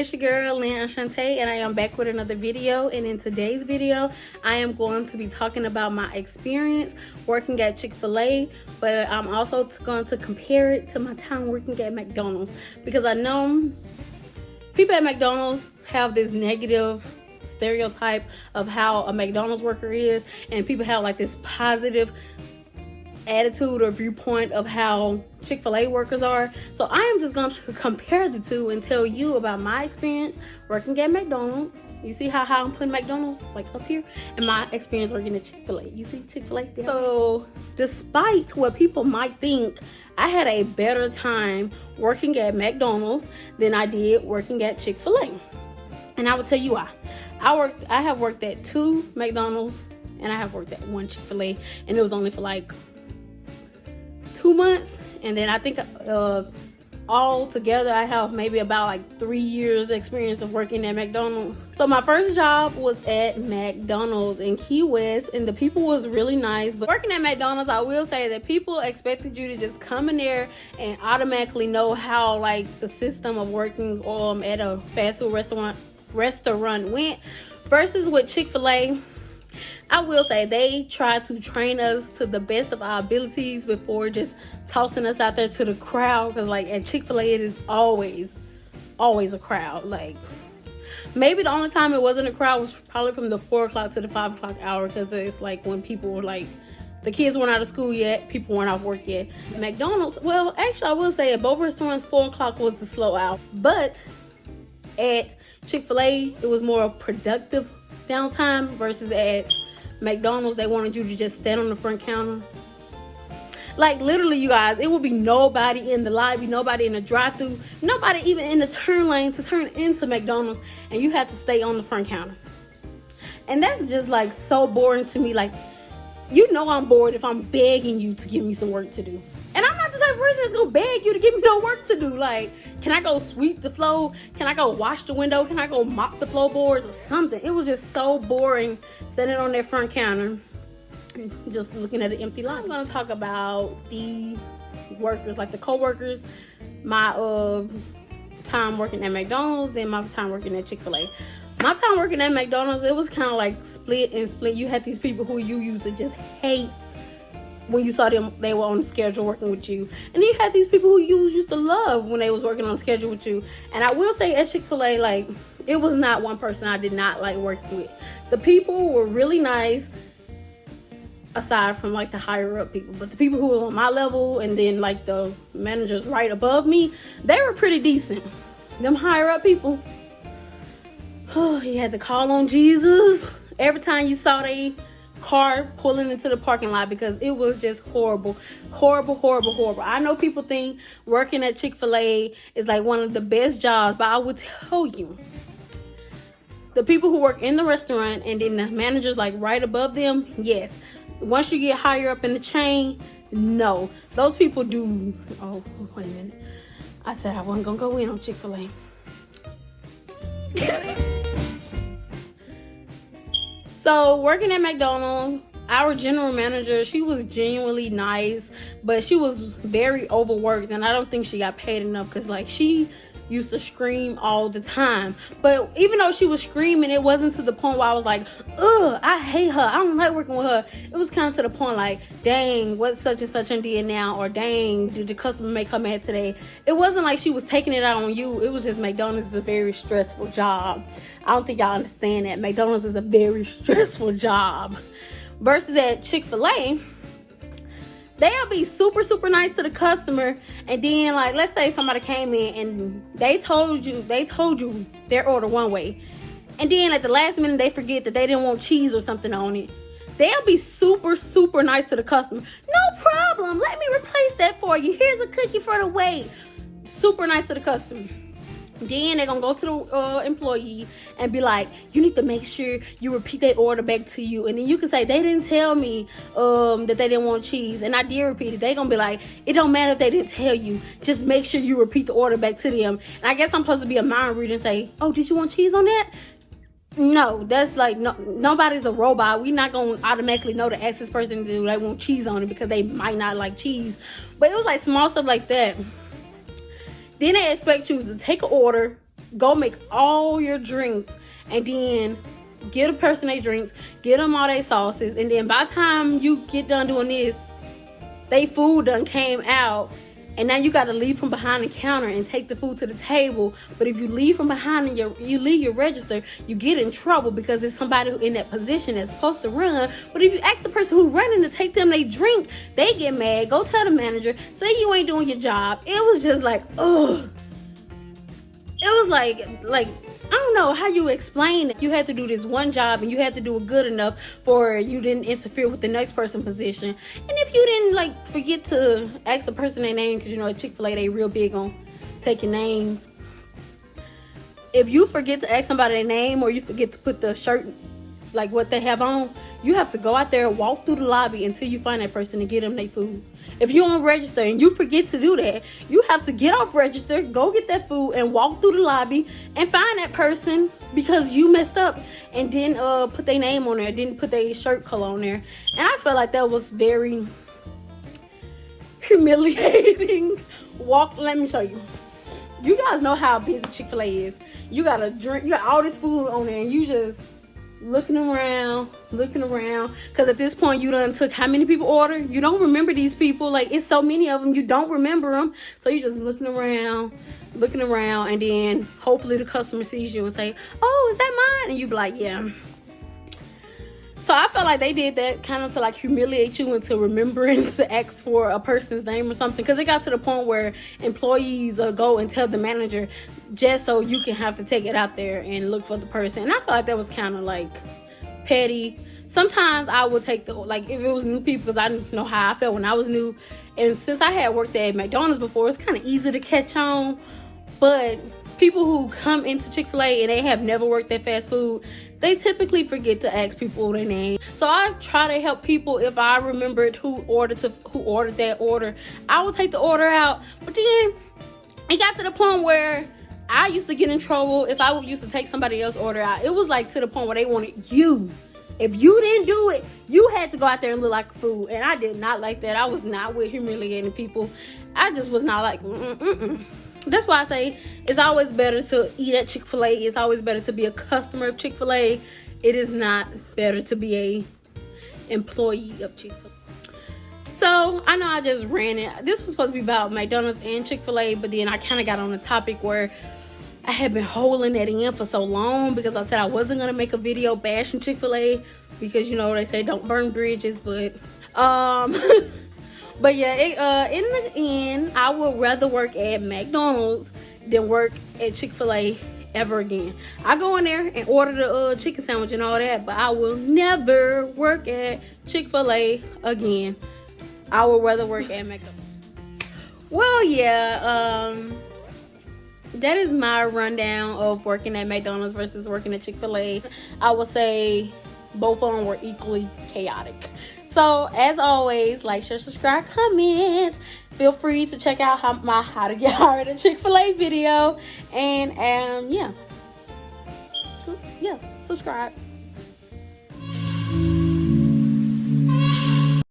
It's your girl Lynn Ashante, and I am back with another video. And in today's video, I am going to be talking about my experience working at Chick-Fil-A, but I'm also going to compare it to my time working at McDonald's, because I know people at McDonald's have this negative stereotype of how a McDonald's worker is, and people have like this positive attitude or viewpoint of how Chick-fil-A workers are. So I am just going to compare the two and tell you about my experience working at McDonald's. You see how I'm putting McDonald's like up here, and my experience working at Chick-fil-A. You see Chick-fil-A there? So despite what people might think, I had a better time working at McDonald's than I did working at Chick-fil-A. And I will tell you why. I have worked at 2 McDonald's and I have worked at 1 Chick-fil-A, and it was only for like 2 months. And then I think all together I have maybe about like 3 years experience of working at McDonald's. So my first job was at McDonald's in Key West, and the people was really nice. But working at McDonald's, I will say that people expected you to just come in there and automatically know how like the system of working at a fast food restaurant went, versus with Chick-fil-A. I will say they try to train us to the best of our abilities before just tossing us out there to the crowd. Because like at Chick-fil-A, it is always a crowd. Like maybe the only time it wasn't a crowd was probably from the 4 o'clock to the 5 o'clock hour, because it's like when people were like, the kids weren't out of school yet, people weren't off work yet. McDonald's, well, actually I will say at both restaurants 4 o'clock was the slow hour, but at Chick-fil-A it was more productive downtime, versus at McDonald's they wanted you to just stand on the front counter. Like literally, you guys, it would be nobody in the lobby, nobody in the drive-thru, nobody even in the turn lane to turn into McDonald's, and you have to stay on the front counter. And that's just like so boring to me. Like, you know I'm bored if I'm begging you to give me some work to do. And I'm not the type of person that's gonna beg you to give me no work to do. Like, can I go sweep the floor? Can I go wash the window? Can I go mop the floorboards or something? It was just so boring standing on that front counter just looking at an empty line. I'm gonna talk about the workers, like the co-workers, my time working at McDonald's, then my time working at Chick-fil-A. My time working at McDonald's, it was kind of like split and split. You had these people who you used to just hate when you saw them, they were on the schedule working with you. And then you had these people who you used to love when they was working on the schedule with you. And I will say at Chick-fil-A, like, it was not one person I did not like working with. The people were really nice, aside from like the higher up people. But the people who were on my level, and then like the managers right above me, they were pretty decent. Them higher up people, you had to call on Jesus every time you saw they car pulling into the parking lot, because it was just horrible. I know people think working at Chick-fil-A is like one of the best jobs, but I would tell you, the people who work in the restaurant and then the managers like right above them, yes. Once you get higher up in the chain, no. Those people do. Oh, wait a minute. I said I wasn't gonna go in on Chick-fil-A. So working at McDonald's, our general manager, she was genuinely nice, but she was very overworked, and I don't think she got paid enough, because like she used to scream all the time. But even though she was screaming, it wasn't to the point where I was like, ugh, I hate her, I don't like working with her. It was kind of to the point like, dang, what such and such and did now, or dang, did the customer make her mad today? It wasn't like she was taking it out on you. It was just McDonald's is a very stressful job. I don't think y'all understand that. McDonald's is a very stressful job. Versus at Chick-fil-A, they'll be super nice to the customer, and then like let's say somebody came in and they told you their order one way, and then at the last minute they forget that they didn't want cheese or something on it. They'll be super nice to the customer. No problem, let me replace that for you. Here's a cookie for the wait. Super nice to the customer. Then they're gonna go to the employee and be like, you need to make sure you repeat that order back to you. And then you can say, they didn't tell me that they didn't want cheese, and I did repeat it. They're gonna be like, it don't matter if they didn't tell you, just make sure you repeat the order back to them. And I guess I'm supposed to be a mind reader and say, oh, did you want cheese on that? No, that's like, no, nobody's a robot. We're not gonna automatically know to ask this person do they want cheese on it, because they might not like cheese. But it was like small stuff like that. Then they expect you to take an order, go make all your drinks and then get a person their drinks, get them all their sauces, and then by the time you get done doing this, they food done came out, and now you got to leave from behind the counter and take the food to the table. But if you leave from behind and you leave your register, you get in trouble because it's somebody in that position that's supposed to run. But if you ask the person who running to take them they drink, they get mad, go tell the manager, say you ain't doing your job. It was just like, ugh. It was like I don't know how you explain it. You had to do this one job and you had to do it good enough for you didn't interfere with the next person's position. And if you didn't like forget to ask the person their name, because you know at Chick-Fil-A they real big on taking names. If you forget to ask somebody their name, or you forget to put the shirt like what they have on, you have to go out there and walk through the lobby until you find that person and get them their food. If you're on register and you forget to do that, you have to get off register, go get that food, and walk through the lobby and find that person because you messed up and didn't put their name on there, didn't put their shirt color on there. And I felt like that was very humiliating. Let me show you. You guys know how busy Chick-fil-A is. You got a drink, you got all this food on there, and you just looking around, because at this point you done took how many people order? You don't remember these people. Like, it's so many of them, you don't remember them. So you just looking around, and then hopefully the customer sees you and say, oh, is that mine? And you be like, yeah. So I felt like they did that kind of to like humiliate you into remembering to ask for a person's name or something, because it got to the point where employees go and tell the manager just so you can have to take it out there and look for the person. And I felt like that was kind of like petty. Sometimes I would take if it was new people, because I didn't know how I felt when I was new, and since I had worked at McDonald's before, it's kind of easy to catch on. But people who come into Chick-fil-A and they have never worked at fast food, they typically forget to ask people their name. So I try to help people. If I remembered who ordered that order, I would take the order out. But then it got to the point where I used to get in trouble if I used to take somebody else's order out. It was like to the point where they wanted you. If you didn't do it, you had to go out there and look like a fool. And I did not like that. I was not with humiliating people. I just was not like, That's why I say it's always better to eat at Chick-fil-A. It's always better to be a customer of Chick-fil-A. It is not better to be a employee of Chick-fil-A. So I know I just ran it. This was supposed to be about McDonald's and Chick-fil-A, but then I kind of got on a topic where I had been holding that in for so long, because I said I wasn't gonna make a video bashing Chick-fil-A, because you know they say don't burn bridges, but but yeah, in the end, I would rather work at McDonald's than work at Chick-fil-A ever again. I go in there and order the chicken sandwich and all that, but I will never work at Chick-fil-A again. I would rather work at McDonald's. Well, yeah, that is my rundown of working at McDonald's versus working at Chick-fil-A. I would say both of them were equally chaotic. So as always, like, share, subscribe, comment. Feel free to check out my how to get hired at Chick-fil-A video. And yeah, subscribe.